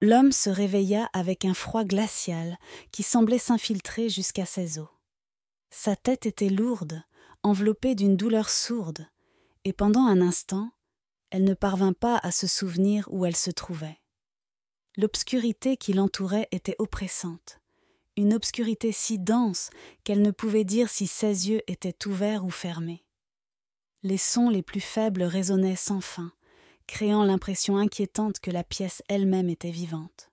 L'homme se réveilla avec un froid glacial qui semblait s'infiltrer jusqu'à ses os. Sa tête était lourde, enveloppée d'une douleur sourde, et pendant un instant, elle ne parvint pas à se souvenir où elle se trouvait. L'obscurité qui l'entourait était oppressante, une obscurité si dense qu'elle ne pouvait dire si ses yeux étaient ouverts ou fermés. Les sons les plus faibles résonnaient sans fin, créant l'impression inquiétante que la pièce elle-même était vivante.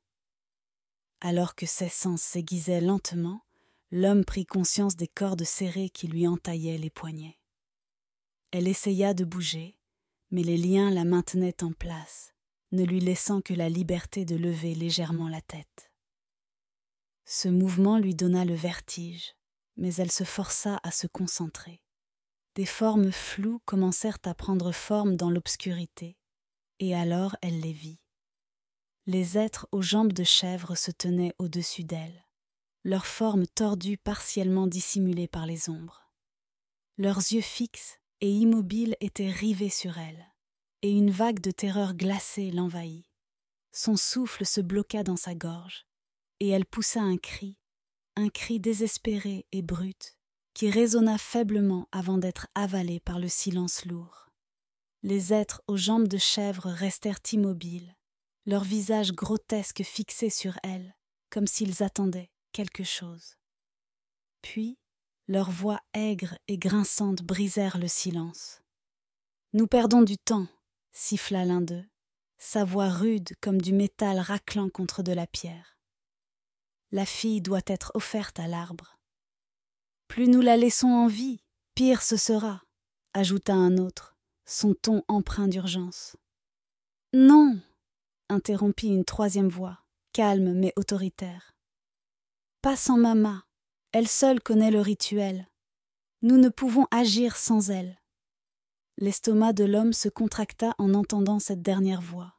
Alors que ses sens s'aiguisaient lentement, l'homme prit conscience des cordes serrées qui lui entaillaient les poignets. Elle essaya de bouger, mais les liens la maintenaient en place, ne lui laissant que la liberté de lever légèrement la tête. Ce mouvement lui donna le vertige, mais elle se força à se concentrer. Des formes floues commencèrent à prendre forme dans l'obscurité, et alors elle les vit. Les êtres aux jambes de chèvre se tenaient au-dessus d'elle, leurs formes tordues partiellement dissimulées par les ombres. Leurs yeux fixes et immobiles étaient rivés sur elle, et une vague de terreur glacée l'envahit. Son souffle se bloqua dans sa gorge, et elle poussa un cri désespéré et brut, qui résonna faiblement avant d'être avalé par le silence lourd. Les êtres aux jambes de chèvre restèrent immobiles, leurs visages grotesques fixés sur elle, comme s'ils attendaient quelque chose. Puis, leurs voix aigres et grinçantes brisèrent le silence. « Nous perdons du temps », siffla l'un d'eux, sa voix rude comme du métal raclant contre de la pierre. « La fille doit être offerte à l'arbre. »« Plus nous la laissons en vie, pire ce sera », ajouta un autre, son ton empreint d'urgence. « Non !» interrompit une troisième voix, calme mais autoritaire. « Pas sans Mama, elle seule connaît le rituel. Nous ne pouvons agir sans elle. » L'estomac de l'homme se contracta en entendant cette dernière voix.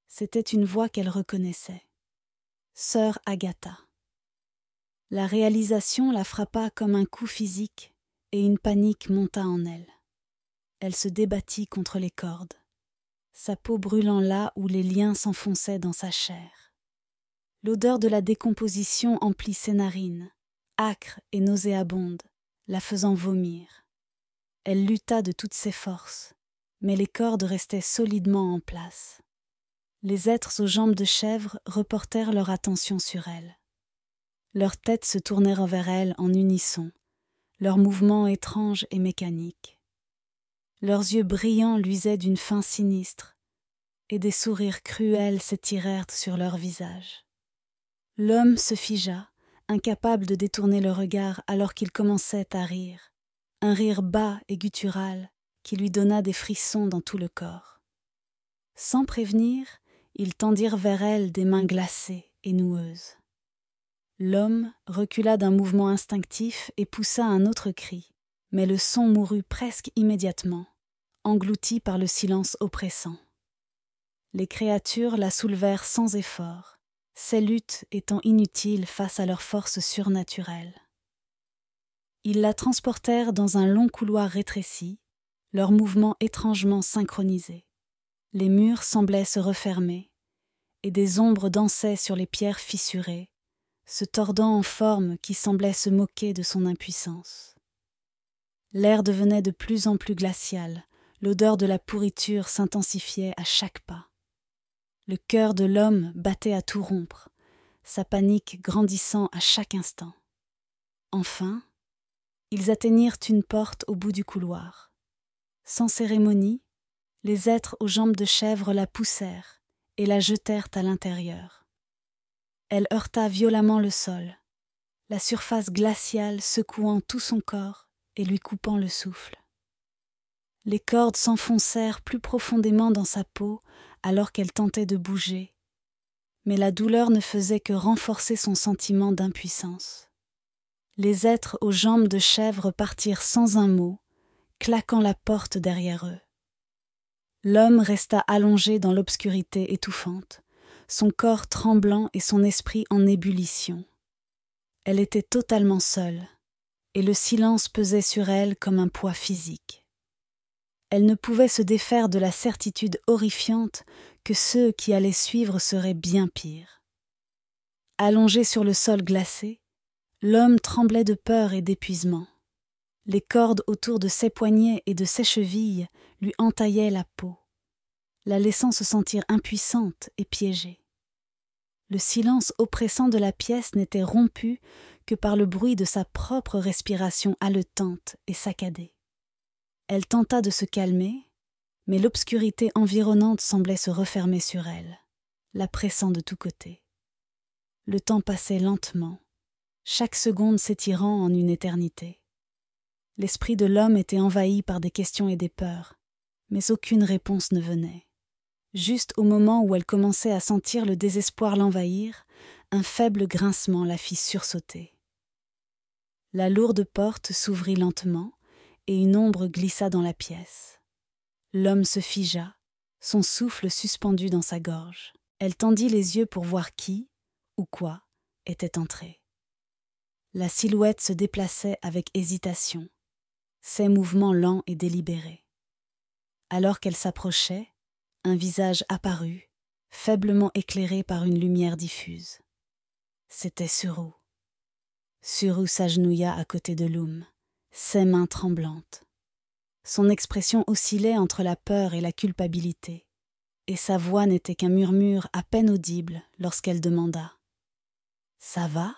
C'était une voix qu'elle reconnaissait. Sœur Agatha. La réalisation la frappa comme un coup physique et une panique monta en elle. Elle se débattit contre les cordes, sa peau brûlant là où les liens s'enfonçaient dans sa chair. L'odeur de la décomposition emplit ses narines, âcre et nauséabonde, la faisant vomir. Elle lutta de toutes ses forces, mais les cordes restaient solidement en place. Les êtres aux jambes de chèvre reportèrent leur attention sur elle. Leurs têtes se tournèrent vers elle en unisson, leurs mouvements étranges et mécaniques. Leurs yeux brillants luisaient d'une faim sinistre, et des sourires cruels s'étirèrent sur leurs visages. L'homme se figea, incapable de détourner le regard alors qu'il commençait à rire, un rire bas et guttural qui lui donna des frissons dans tout le corps. Sans prévenir, ils tendirent vers elle des mains glacées et noueuses. L'homme recula d'un mouvement instinctif et poussa un autre cri, mais le son mourut presque immédiatement, englouti par le silence oppressant. Les créatures la soulevèrent sans effort, ces luttes étant inutiles face à leur force surnaturelle. Ils la transportèrent dans un long couloir rétréci, leurs mouvements étrangement synchronisés. Les murs semblaient se refermer, et des ombres dansaient sur les pierres fissurées, se tordant en formes qui semblaient se moquer de son impuissance. L'air devenait de plus en plus glacial, l'odeur de la pourriture s'intensifiait à chaque pas. Le cœur de l'homme battait à tout rompre, sa panique grandissant à chaque instant. Enfin, ils atteignirent une porte au bout du couloir. Sans cérémonie, les êtres aux jambes de chèvre la poussèrent et la jetèrent à l'intérieur. Elle heurta violemment le sol, la surface glaciale secouant tout son corps et lui coupant le souffle. Les cordes s'enfoncèrent plus profondément dans sa peau alors qu'elle tentait de bouger, mais la douleur ne faisait que renforcer son sentiment d'impuissance. Les êtres aux jambes de chèvre partirent sans un mot, claquant la porte derrière eux. L'homme resta allongé dans l'obscurité étouffante, son corps tremblant et son esprit en ébullition. Elle était totalement seule, et le silence pesait sur elle comme un poids physique. Elle ne pouvait se défaire de la certitude horrifiante que ceux qui allaient suivre seraient bien pires. Allongé sur le sol glacé, l'homme tremblait de peur et d'épuisement. Les cordes autour de ses poignets et de ses chevilles lui entaillaient la peau, la laissant se sentir impuissante et piégée. Le silence oppressant de la pièce n'était rompu que par le bruit de sa propre respiration haletante et saccadée. Elle tenta de se calmer, mais l'obscurité environnante semblait se refermer sur elle, la pressant de tous côtés. Le temps passait lentement, chaque seconde s'étirant en une éternité. L'esprit de l'homme était envahi par des questions et des peurs, mais aucune réponse ne venait. Juste au moment où elle commençait à sentir le désespoir l'envahir, un faible grincement la fit sursauter. La lourde porte s'ouvrit lentement et une ombre glissa dans la pièce. L'homme se figea, son souffle suspendu dans sa gorge. Elle tendit les yeux pour voir qui, ou quoi, était entré. La silhouette se déplaçait avec hésitation, ses mouvements lents et délibérés. Alors qu'elle s'approchait, un visage apparut, faiblement éclairé par une lumière diffuse. C'était Suru. Suru s'agenouilla à côté de Lum, ses mains tremblantes. Son expression oscillait entre la peur et la culpabilité, et sa voix n'était qu'un murmure à peine audible lorsqu'elle demanda « Ça va ?»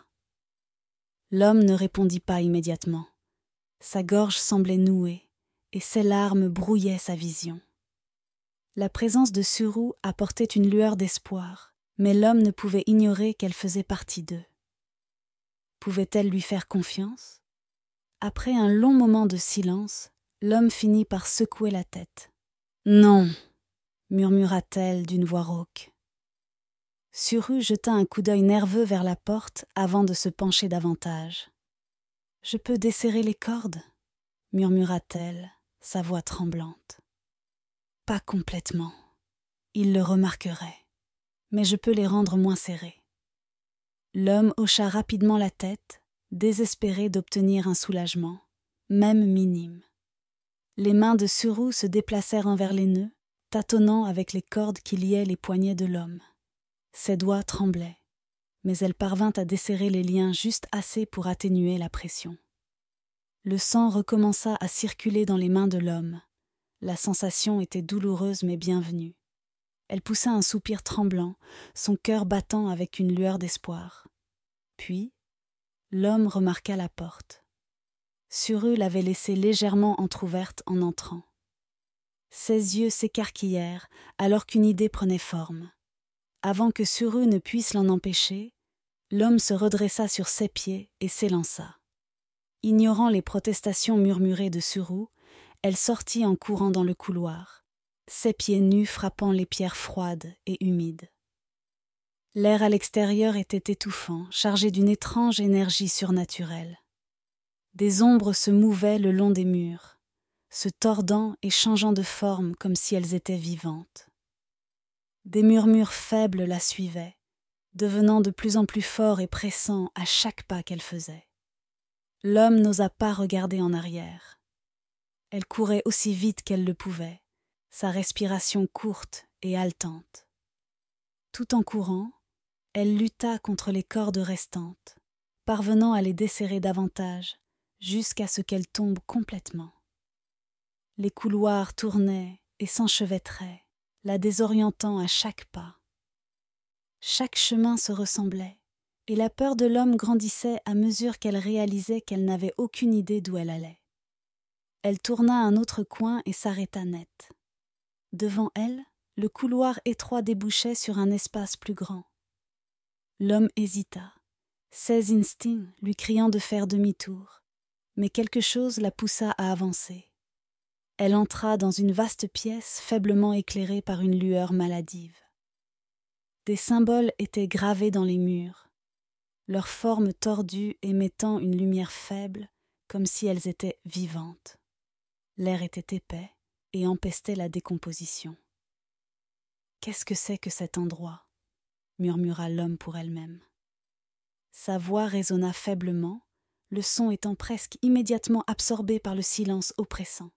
L'homme ne répondit pas immédiatement. Sa gorge semblait nouée, et ses larmes brouillaient sa vision. La présence de Suru apportait une lueur d'espoir, mais l'homme ne pouvait ignorer qu'elle faisait partie d'eux. Pouvait-elle lui faire confiance ? Après un long moment de silence, l'homme finit par secouer la tête. « Non !» murmura-t-elle d'une voix rauque. Suru jeta un coup d'œil nerveux vers la porte avant de se pencher davantage. « Je peux desserrer les cordes ?» murmura-t-elle, sa voix tremblante. « Pas complètement. Il le remarquerait. Mais je peux les rendre moins serrés. » L'homme hocha rapidement la tête, désespéré d'obtenir un soulagement, même minime. Les mains de Suru se déplacèrent envers les nœuds, tâtonnant avec les cordes qui liaient les poignets de l'homme. Ses doigts tremblaient, mais elle parvint à desserrer les liens juste assez pour atténuer la pression. Le sang recommença à circuler dans les mains de l'homme. La sensation était douloureuse mais bienvenue. Elle poussa un soupir tremblant, son cœur battant avec une lueur d'espoir. Puis, l'homme remarqua la porte. Suru l'avait laissée légèrement entr'ouverte en entrant. Ses yeux s'écarquillèrent alors qu'une idée prenait forme. Avant que Suru ne puisse l'en empêcher, l'homme se redressa sur ses pieds et s'élança. Ignorant les protestations murmurées de Suru, elle sortit en courant dans le couloir, ses pieds nus frappant les pierres froides et humides. L'air à l'extérieur était étouffant, chargé d'une étrange énergie surnaturelle. Des ombres se mouvaient le long des murs, se tordant et changeant de forme comme si elles étaient vivantes. Des murmures faibles la suivaient, devenant de plus en plus forts et pressants à chaque pas qu'elle faisait. L'homme n'osa pas regarder en arrière. Elle courait aussi vite qu'elle le pouvait, sa respiration courte et haletante. Tout en courant, elle lutta contre les cordes restantes, parvenant à les desserrer davantage, jusqu'à ce qu'elles tombent complètement. Les couloirs tournaient et s'enchevêtraient, la désorientant à chaque pas. Chaque chemin se ressemblait, et la peur de l'homme grandissait à mesure qu'elle réalisait qu'elle n'avait aucune idée d'où elle allait. Elle tourna un autre coin et s'arrêta net. Devant elle, le couloir étroit débouchait sur un espace plus grand. L'homme hésita, ses instincts lui criant de faire demi-tour, mais quelque chose la poussa à avancer. Elle entra dans une vaste pièce faiblement éclairée par une lueur maladive. Des symboles étaient gravés dans les murs, leurs formes tordues émettant une lumière faible, comme si elles étaient vivantes. L'air était épais et empestait la décomposition. « Qu'est-ce que c'est que cet endroit ?» murmura l'homme pour elle-même. Sa voix résonna faiblement, le son étant presque immédiatement absorbé par le silence oppressant.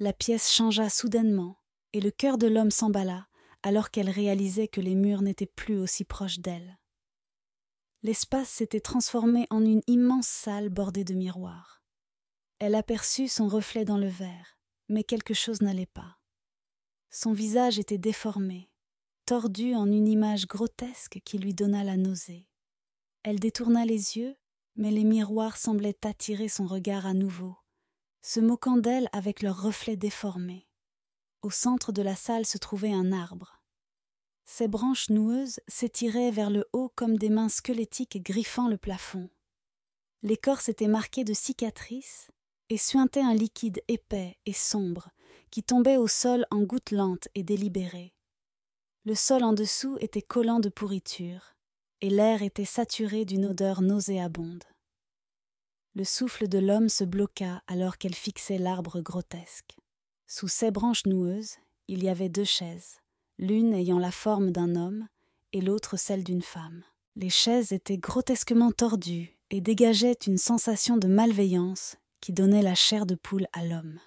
La pièce changea soudainement, et le cœur de l'homme s'emballa, alors qu'elle réalisait que les murs n'étaient plus aussi proches d'elle. L'espace s'était transformé en une immense salle bordée de miroirs. Elle aperçut son reflet dans le verre, mais quelque chose n'allait pas. Son visage était déformé, tordu en une image grotesque qui lui donna la nausée. Elle détourna les yeux, mais les miroirs semblaient attirer son regard à nouveau, se moquant d'elle avec leurs reflets déformés. Au centre de la salle se trouvait un arbre. Ses branches noueuses s'étiraient vers le haut comme des mains squelettiques griffant le plafond. L'écorce était marquée de cicatrices et suintait un liquide épais et sombre qui tombait au sol en gouttes lentes et délibérées. Le sol en dessous était collant de pourriture, et l'air était saturé d'une odeur nauséabonde. Le souffle de l'homme se bloqua alors qu'elle fixait l'arbre grotesque. Sous ses branches noueuses, il y avait 2 chaises, l'une ayant la forme d'un homme et l'autre celle d'une femme. Les chaises étaient grotesquement tordues et dégageaient une sensation de malveillance qui donnait la chair de poule à l'homme.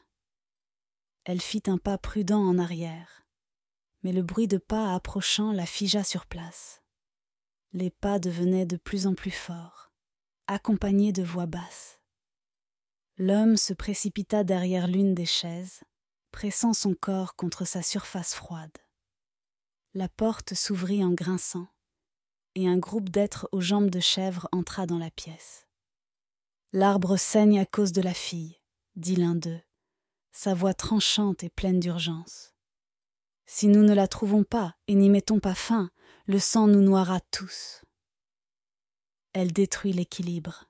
Elle fit un pas prudent en arrière, mais le bruit de pas approchant la figea sur place. Les pas devenaient de plus en plus forts, accompagnés de voix basses. L'homme se précipita derrière l'une des chaises, pressant son corps contre sa surface froide. La porte s'ouvrit en grinçant, et un groupe d'êtres aux jambes de chèvre entra dans la pièce. « L'arbre saigne à cause de la fille, » dit l'un d'eux, sa voix tranchante et pleine d'urgence. « Si nous ne la trouvons pas et n'y mettons pas fin, le sang nous noiera tous. » « Elle détruit l'équilibre, »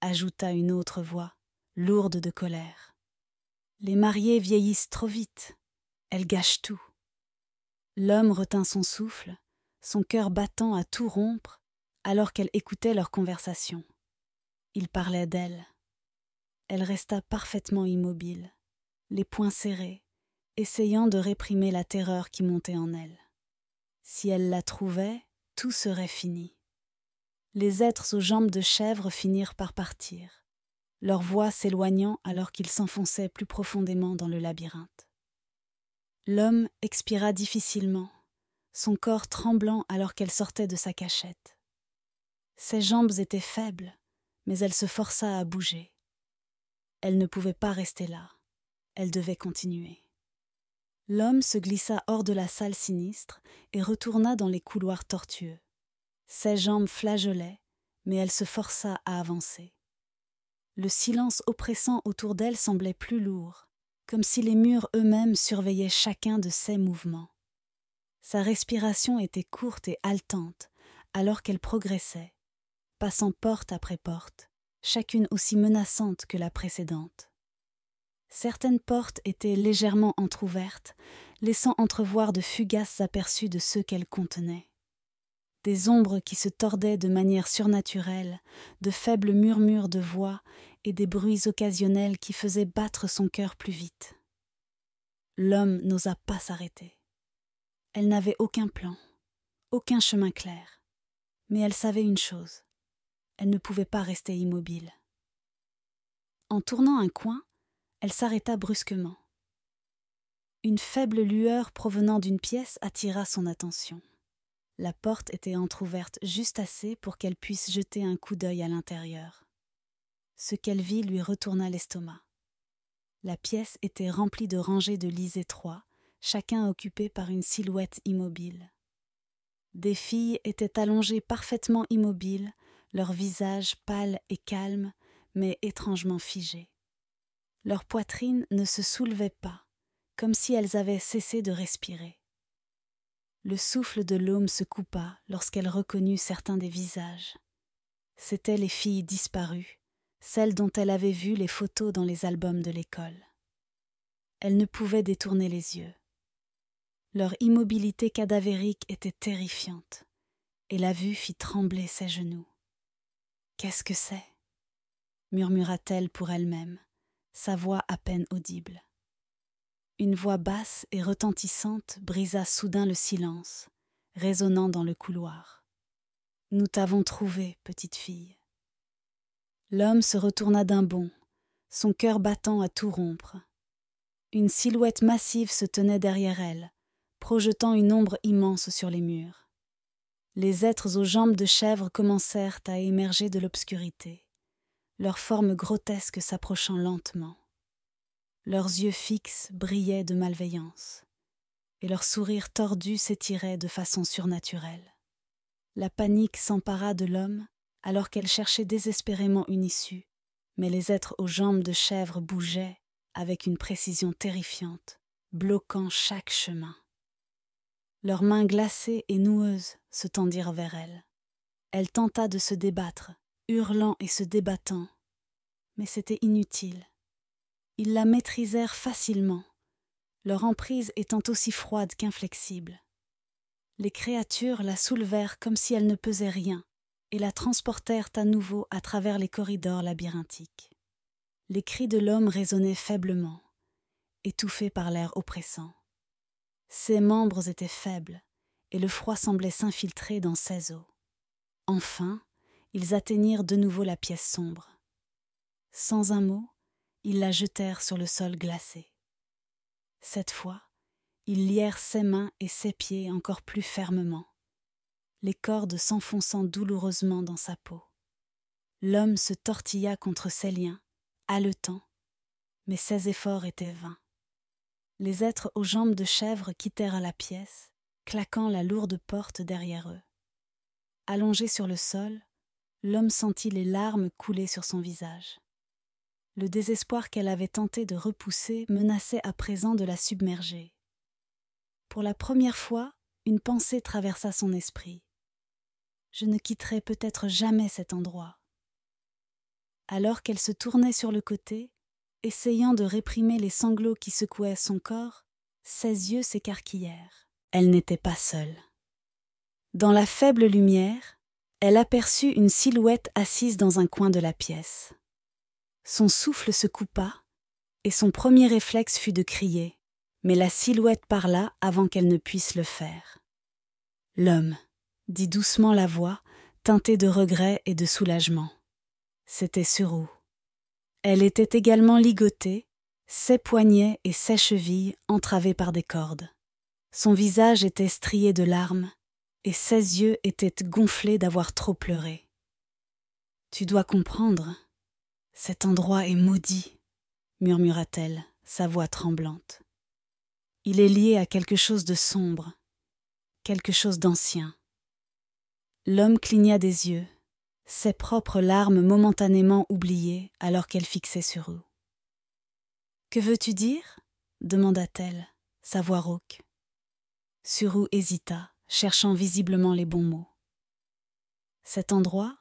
ajouta une autre voix, lourde de colère. « Les mariés vieillissent trop vite, elle gâche tout. » L'homme retint son souffle, son cœur battant à tout rompre, alors qu'elle écoutait leur conversation. Il parlait d'elle. Elle resta parfaitement immobile, les poings serrés, essayant de réprimer la terreur qui montait en elle. Si elle la trouvait, tout serait fini. Les êtres aux jambes de chèvre finirent par partir, leur voix s'éloignant alors qu'ils s'enfonçaient plus profondément dans le labyrinthe. L'homme expira difficilement, son corps tremblant alors qu'elle sortait de sa cachette. Ses jambes étaient faibles, mais elle se força à bouger. Elle ne pouvait pas rester là, elle devait continuer. L'homme se glissa hors de la salle sinistre et retourna dans les couloirs tortueux. Ses jambes flageolaient, mais elle se força à avancer. Le silence oppressant autour d'elle semblait plus lourd, comme si les murs eux-mêmes surveillaient chacun de ses mouvements. Sa respiration était courte et haletante, alors qu'elle progressait, passant porte après porte, chacune aussi menaçante que la précédente. Certaines portes étaient légèrement entr'ouvertes, laissant entrevoir de fugaces aperçus de ceux qu'elles contenaient. Des ombres qui se tordaient de manière surnaturelle, de faibles murmures de voix et des bruits occasionnels qui faisaient battre son cœur plus vite. L'homme n'osa pas s'arrêter. Elle n'avait aucun plan, aucun chemin clair, mais elle savait une chose, elle ne pouvait pas rester immobile. En tournant un coin, elle s'arrêta brusquement. Une faible lueur provenant d'une pièce attira son attention. La porte était entr'ouverte juste assez pour qu'elle puisse jeter un coup d'œil à l'intérieur. Ce qu'elle vit lui retourna l'estomac. La pièce était remplie de rangées de lits étroits, chacun occupé par une silhouette immobile. Des filles étaient allongées parfaitement immobiles, leurs visages pâles et calmes, mais étrangement figés. Leurs poitrines ne se soulevaient pas, comme si elles avaient cessé de respirer. Le souffle de l'homme se coupa lorsqu'elle reconnut certains des visages. C'étaient les filles disparues, celles dont elle avait vu les photos dans les albums de l'école. Elle ne pouvait détourner les yeux. Leur immobilité cadavérique était terrifiante, et la vue fit trembler ses genoux. « Qu'est-ce que c'est » murmura-t-elle pour elle-même, sa voix à peine audible. Une voix basse et retentissante brisa soudain le silence, résonnant dans le couloir. « Nous t'avons trouvée, petite fille. » L'homme se retourna d'un bond, son cœur battant à tout rompre. Une silhouette massive se tenait derrière elle, projetant une ombre immense sur les murs. Les êtres aux jambes de chèvre commencèrent à émerger de l'obscurité, leurs formes grotesques s'approchant lentement. Leurs yeux fixes brillaient de malveillance, et leurs sourires tordus s'étiraient de façon surnaturelle. La panique s'empara de l'homme alors qu'elle cherchait désespérément une issue, mais les êtres aux jambes de chèvre bougeaient avec une précision terrifiante, bloquant chaque chemin. Leurs mains glacées et noueuses se tendirent vers elle. Elle tenta de se débattre, hurlant et se débattant, mais c'était inutile. Ils la maîtrisèrent facilement, leur emprise étant aussi froide qu'inflexible. Les créatures la soulevèrent comme si elle ne pesait rien et la transportèrent à nouveau à travers les corridors labyrinthiques. Les cris de l'homme résonnaient faiblement, étouffés par l'air oppressant. Ses membres étaient faibles et le froid semblait s'infiltrer dans ses os. Enfin, ils atteignirent de nouveau la pièce sombre. Sans un mot, ils la jetèrent sur le sol glacé. Cette fois, ils lièrent ses mains et ses pieds encore plus fermement, les cordes s'enfonçant douloureusement dans sa peau. L'homme se tortilla contre ses liens, haletant, mais ses efforts étaient vains. Les êtres aux jambes de chèvre quittèrent la pièce, claquant la lourde porte derrière eux. Allongé sur le sol, l'homme sentit les larmes couler sur son visage. Le désespoir qu'elle avait tenté de repousser menaçait à présent de la submerger. Pour la première fois, une pensée traversa son esprit. Je ne quitterai peut-être jamais cet endroit. Alors qu'elle se tournait sur le côté, essayant de réprimer les sanglots qui secouaient son corps, ses yeux s'écarquillèrent. Elle n'était pas seule. Dans la faible lumière, elle aperçut une silhouette assise dans un coin de la pièce. Son souffle se coupa, et son premier réflexe fut de crier, mais la silhouette parla avant qu'elle ne puisse le faire. « L'homme », dit doucement la voix, teintée de regret et de soulagement. C'était Suru. Elle était également ligotée, ses poignets et ses chevilles entravés par des cordes. Son visage était strié de larmes, et ses yeux étaient gonflés d'avoir trop pleuré. « Tu dois comprendre, cet endroit est maudit, » murmura-t-elle, sa voix tremblante. « Il est lié à quelque chose de sombre, quelque chose d'ancien. » L'homme cligna des yeux, ses propres larmes momentanément oubliées alors qu'elle fixait Suru. « Que veux-tu dire ?» demanda-t-elle, sa voix rauque. Suru hésita, cherchant visiblement les bons mots. « Cet endroit,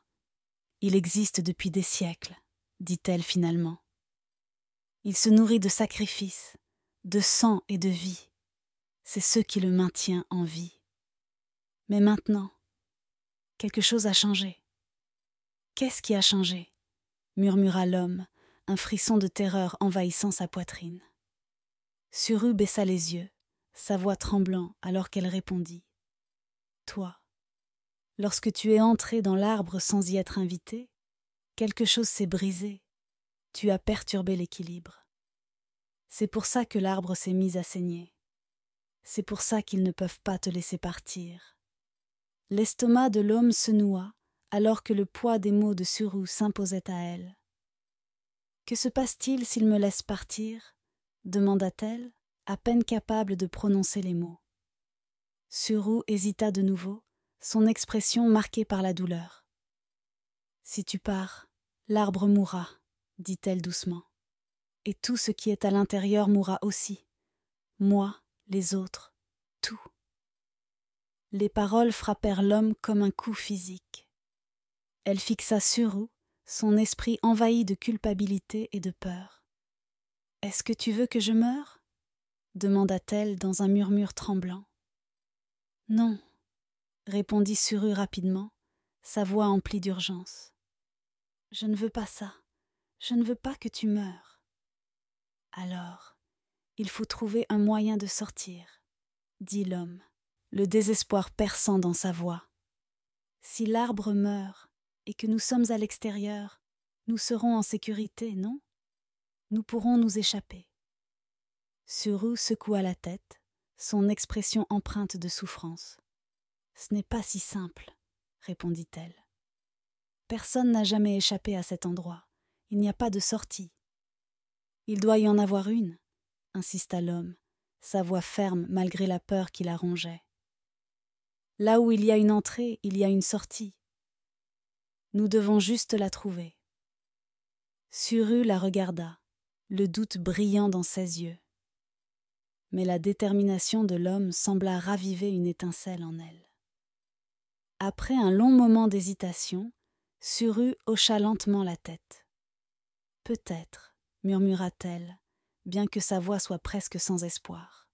il existe depuis des siècles, » dit-elle finalement. « Il se nourrit de sacrifices, de sang et de vie. C'est ce qui le maintient en vie. Mais maintenant, quelque chose a changé. » « Qu'est-ce qui a changé ?» murmura l'homme, un frisson de terreur envahissant sa poitrine. Suru baissa les yeux, sa voix tremblant alors qu'elle répondit. « Toi, lorsque tu es entré dans l'arbre sans y être invité, quelque chose s'est brisé. Tu as perturbé l'équilibre. C'est pour ça que l'arbre s'est mis à saigner. C'est pour ça qu'ils ne peuvent pas te laisser partir. » L'estomac de l'homme se noua, alors que le poids des mots de Suru s'imposait à elle. « Que se passe-t-il s'il me laisse partir ?» demanda-t-elle, à peine capable de prononcer les mots. Suru hésita de nouveau, son expression marquée par la douleur. « Si tu pars, l'arbre mourra, » dit-elle doucement. « Et tout ce qui est à l'intérieur mourra aussi. Moi, les autres, tout. » Les paroles frappèrent l'homme comme un coup physique. Elle fixa Suru, son esprit envahi de culpabilité et de peur. « Est-ce que tu veux que je meure ?» demanda-t-elle dans un murmure tremblant. « Non, » répondit Suru rapidement, sa voix emplie d'urgence. « Je ne veux pas ça. Je ne veux pas que tu meures. »« Alors, il faut trouver un moyen de sortir, » dit l'homme, le désespoir perçant dans sa voix. « Si l'arbre meurt et que nous sommes à l'extérieur, nous serons en sécurité, non ? Nous pourrons nous échapper. » Suru secoua la tête, son expression empreinte de souffrance. « Ce n'est pas si simple, » répondit-elle. « Personne n'a jamais échappé à cet endroit. Il n'y a pas de sortie. »« Il doit y en avoir une, » insista l'homme, sa voix ferme malgré la peur qui la rongeait. « Là où il y a une entrée, il y a une sortie. Nous devons juste la trouver. » Suru la regarda, le doute brillant dans ses yeux. Mais la détermination de l'homme sembla raviver une étincelle en elle. Après un long moment d'hésitation, Suru hocha lentement la tête. « Peut-être, » murmura-t-elle, bien que sa voix soit presque sans espoir.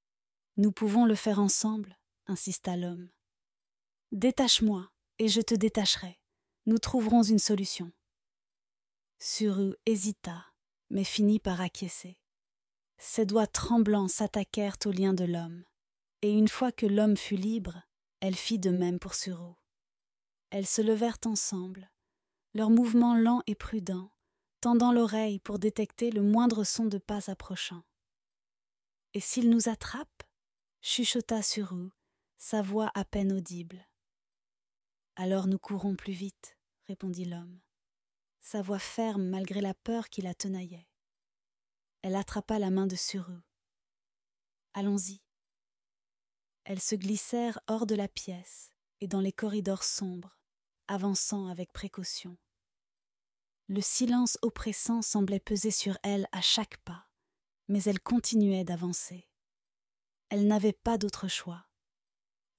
« Nous pouvons le faire ensemble, » insista l'homme. « Détache-moi, et je te détacherai. Nous trouverons une solution. » Suru hésita, mais finit par acquiescer. Ses doigts tremblants s'attaquèrent aux liens de l'homme, et une fois que l'homme fut libre, elle fit de même pour Suru. Elles se levèrent ensemble, leurs mouvements lents et prudents, tendant l'oreille pour détecter le moindre son de pas approchant. « Et s'il nous attrape ?» chuchota Suru, sa voix à peine audible. « Alors nous courons plus vite, » répondit l'homme, sa voix ferme malgré la peur qui la tenaillait. Elle attrapa la main de Suru. « Allons-y. » Elles se glissèrent hors de la pièce et dans les corridors sombres, avançant avec précaution. Le silence oppressant semblait peser sur elle à chaque pas, mais elle continuait d'avancer. Elle n'avait pas d'autre choix.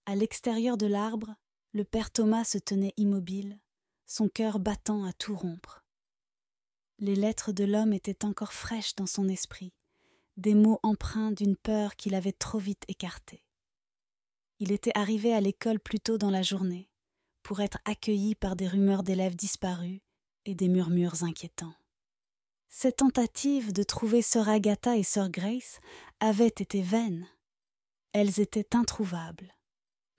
À l'extérieur de l'arbre, le père Thomas se tenait immobile, son cœur battant à tout rompre. Les lettres de l'homme étaient encore fraîches dans son esprit, des mots empreints d'une peur qu'il avait trop vite écartée. Il était arrivé à l'école plus tôt dans la journée, pour être accueilli par des rumeurs d'élèves disparus et des murmures inquiétants. Ses tentatives de trouver sœur Agatha et sœur Grace avaient été vaines. Elles étaient introuvables.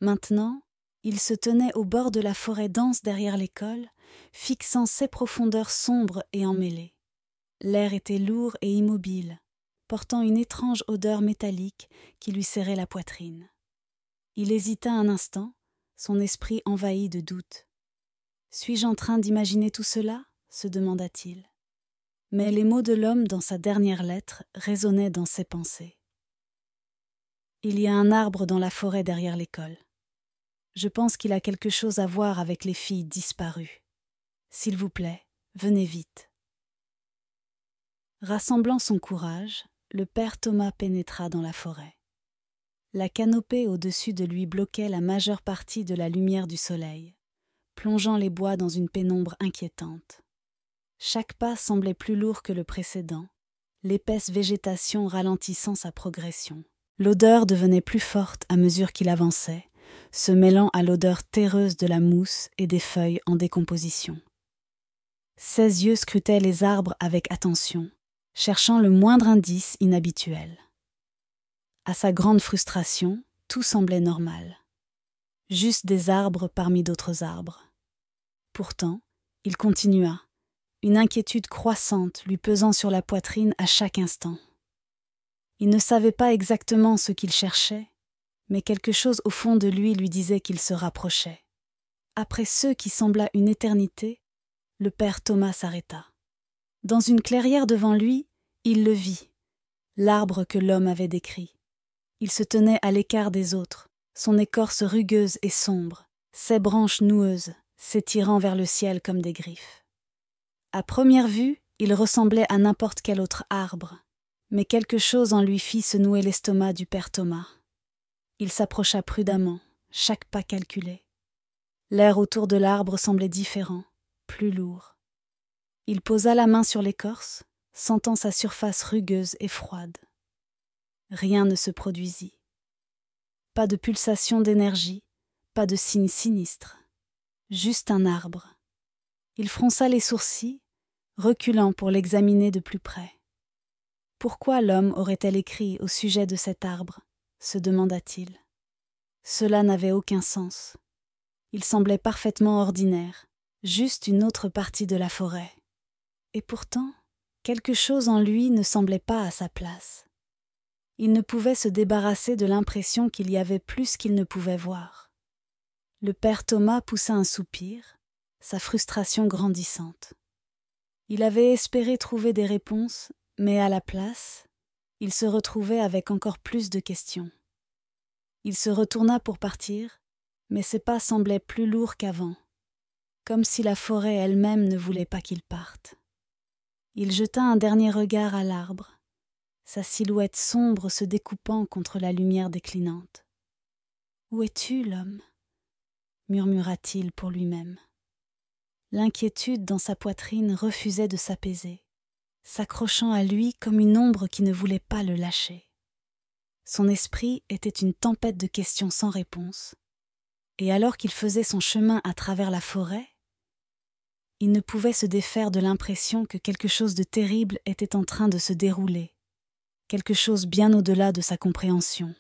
Maintenant, il se tenait au bord de la forêt dense derrière l'école, fixant ses profondeurs sombres et emmêlées. L'air était lourd et immobile, portant une étrange odeur métallique qui lui serrait la poitrine. Il hésita un instant, son esprit envahi de doutes. « Suis-je en train d'imaginer tout cela ?» se demanda-t-il. Mais les mots de l'homme dans sa dernière lettre résonnaient dans ses pensées. « Il y a un arbre dans la forêt derrière l'école. Je pense qu'il a quelque chose à voir avec les filles disparues. S'il vous plaît, venez vite. » Rassemblant son courage, le père Thomas pénétra dans la forêt. La canopée au-dessus de lui bloquait la majeure partie de la lumière du soleil, plongeant les bois dans une pénombre inquiétante. Chaque pas semblait plus lourd que le précédent, l'épaisse végétation ralentissant sa progression. L'odeur devenait plus forte à mesure qu'il avançait, se mêlant à l'odeur terreuse de la mousse et des feuilles en décomposition. Ses yeux scrutaient les arbres avec attention, cherchant le moindre indice inhabituel. À sa grande frustration, tout semblait normal. Juste des arbres parmi d'autres arbres. Pourtant, il continua, une inquiétude croissante lui pesant sur la poitrine à chaque instant. Il ne savait pas exactement ce qu'il cherchait, mais quelque chose au fond de lui disait qu'il se rapprochait. Après ce qui sembla une éternité, le père Thomas s'arrêta. Dans une clairière devant lui, il le vit, l'arbre que l'homme avait décrit. Il se tenait à l'écart des autres, son écorce rugueuse et sombre, ses branches noueuses, s'étirant vers le ciel comme des griffes. À première vue, il ressemblait à n'importe quel autre arbre, mais quelque chose en lui fit se nouer l'estomac du père Thomas. Il s'approcha prudemment, chaque pas calculé. L'air autour de l'arbre semblait différent, plus lourd. Il posa la main sur l'écorce, sentant sa surface rugueuse et froide. Rien ne se produisit. Pas de pulsation d'énergie, pas de signe sinistre. Juste un arbre. Il fronça les sourcils, reculant pour l'examiner de plus près. Pourquoi l'homme aurait-elle écrit au sujet de cet arbre ? Se demanda-t-il. Cela n'avait aucun sens. Il semblait parfaitement ordinaire, juste une autre partie de la forêt. Et pourtant, quelque chose en lui ne semblait pas à sa place. Il ne pouvait se débarrasser de l'impression qu'il y avait plus qu'il ne pouvait voir. Le père Thomas poussa un soupir, sa frustration grandissante. Il avait espéré trouver des réponses, mais à la place, il se retrouvait avec encore plus de questions. Il se retourna pour partir, mais ses pas semblaient plus lourds qu'avant, comme si la forêt elle-même ne voulait pas qu'il parte. Il jeta un dernier regard à l'arbre, sa silhouette sombre se découpant contre la lumière déclinante. « Où es-tu, l'homme » murmura-t-il pour lui-même. L'inquiétude dans sa poitrine refusait de s'apaiser, s'accrochant à lui comme une ombre qui ne voulait pas le lâcher. Son esprit était une tempête de questions sans réponse, et alors qu'il faisait son chemin à travers la forêt, il ne pouvait se défaire de l'impression que quelque chose de terrible était en train de se dérouler, quelque chose bien au-delà de sa compréhension.